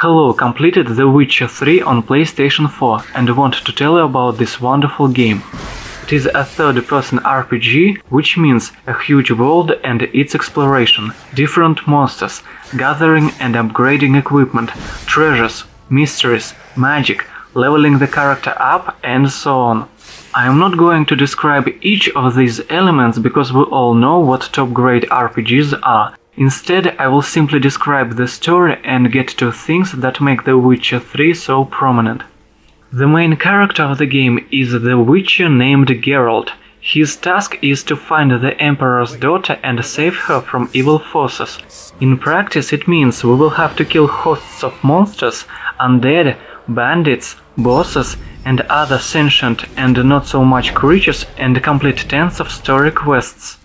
Hello, completed The Witcher 3 on PlayStation 4 and want to tell you about this wonderful game. It is a third-person RPG, which means a huge world and its exploration, different monsters, gathering and upgrading equipment, treasures, mysteries, magic, leveling the character up, and so on. I am not going to describe each of these elements because we all know what top-grade RPGs are. Instead, I will simply describe the story and get to things that make The Witcher 3 so prominent. The main character of the game is the Witcher named Geralt. His task is to find the Emperor's daughter and save her from evil forces. In practice, it means we will have to kill hosts of monsters, undead, bandits, bosses, and other sentient and not so much creatures, and complete tens of story quests.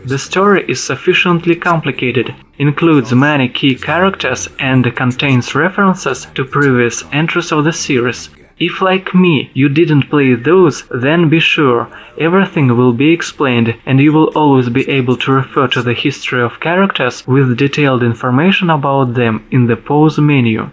The story is sufficiently complicated, includes many key characters, and contains references to previous entries of the series. If, like me, you didn't play those, then be sure, everything will be explained and you will always be able to refer to the history of characters with detailed information about them in the pause menu.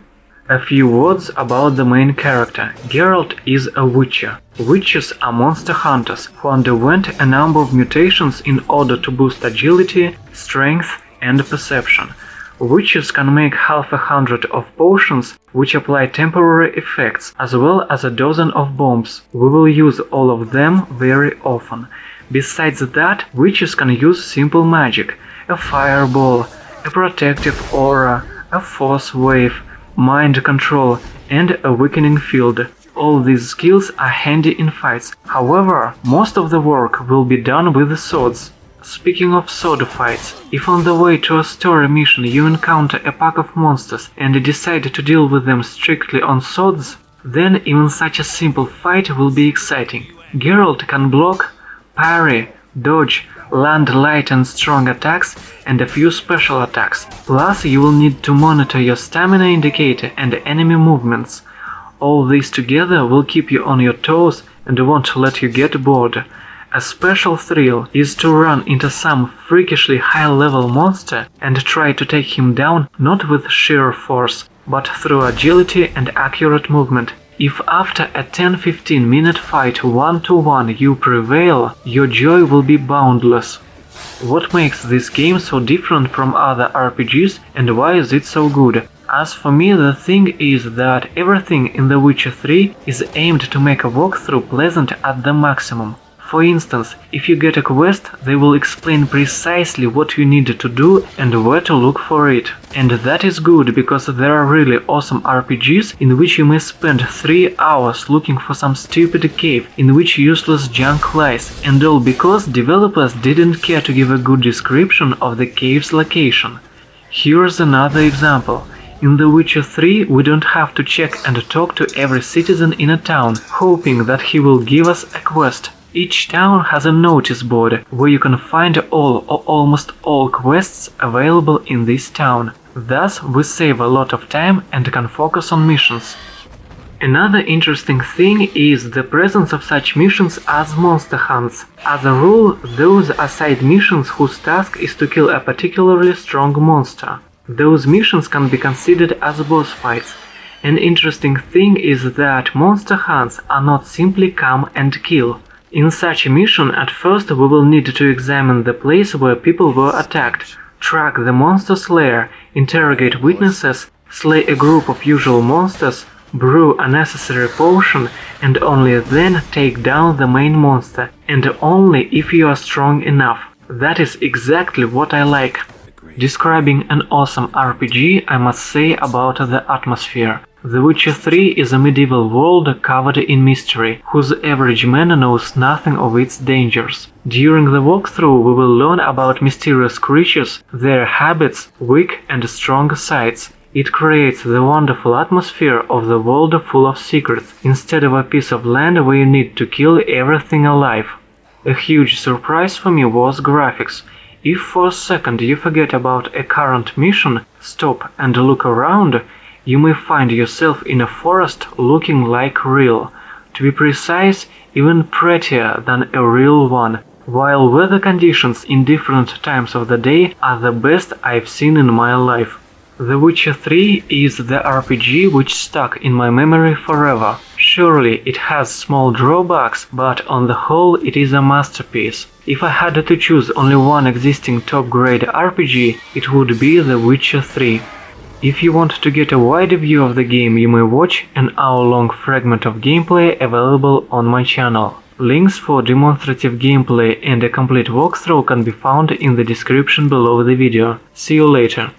A few words about the main character. Geralt is a witcher. Witches are monster hunters who underwent a number of mutations in order to boost agility, strength, and perception. Witches can make 100 of potions, which apply temporary effects, as well as a dozen of bombs. We will use all of them very often. Besides that, witches can use simple magic, a fireball, a protective aura, a force wave, mind control, and a weakening field. All these skills are handy in fights. However, most of the work will be done with swords. Speaking of sword fights, if on the way to a story mission you encounter a pack of monsters and decide to deal with them strictly on swords, then even such a simple fight will be exciting. Geralt can block, parry, dodge, land light and strong attacks, and a few special attacks. Plus, you will need to monitor your stamina indicator and enemy movements. All this together will keep you on your toes and won't let you get bored. A special thrill is to run into some freakishly high-level monster and try to take him down not with sheer force, but through agility and accurate movement. If after a 10-15 minute fight 1-to-1 you prevail, your joy will be boundless. What makes this game so different from other RPGs and why is it so good? As for me, the thing is that everything in The Witcher 3 is aimed to make a walkthrough pleasant at the maximum. For instance, if you get a quest, they will explain precisely what you need to do and where to look for it. And that is good, because there are really awesome RPGs in which you may spend 3 hours looking for some stupid cave in which useless junk lies, and all because developers didn't care to give a good description of the cave's location. Here's another example. In The Witcher 3, we don't have to check and talk to every citizen in a town, hoping that he will give us a quest. Each town has a notice board where you can find all or almost all quests available in this town. Thus, we save a lot of time and can focus on missions. Another interesting thing is the presence of such missions as monster hunts. As a rule, those are side missions whose task is to kill a particularly strong monster. Those missions can be considered as boss fights. An interesting thing is that monster hunts are not simply come and kill. In such a mission, at first we will need to examine the place where people were attacked, track the monster's lair, interrogate witnesses, slay a group of usual monsters, brew a necessary potion, and only then take down the main monster, and only if you are strong enough. That is exactly what I like. Describing an awesome RPG, I must say about the atmosphere. The Witcher 3 is a medieval world covered in mystery, whose average man knows nothing of its dangers. During the walkthrough we will learn about mysterious creatures, their habits, weak and strong sides. It creates the wonderful atmosphere of the world full of secrets, instead of a piece of land where you need to kill everything alive. A huge surprise for me was graphics. If for a second you forget about a current mission, stop and look around, you may find yourself in a forest looking like real. To be precise, even prettier than a real one, while weather conditions in different times of the day are the best I've seen in my life. The Witcher 3 is the RPG which stuck in my memory forever. Surely it has small drawbacks, but on the whole it is a masterpiece. If I had to choose only one existing top-grade RPG, it would be The Witcher 3. If you want to get a wider view of the game, you may watch an hour-long fragment of gameplay available on my channel. Links for demonstrative gameplay and a complete walkthrough can be found in the description below the video. See you later.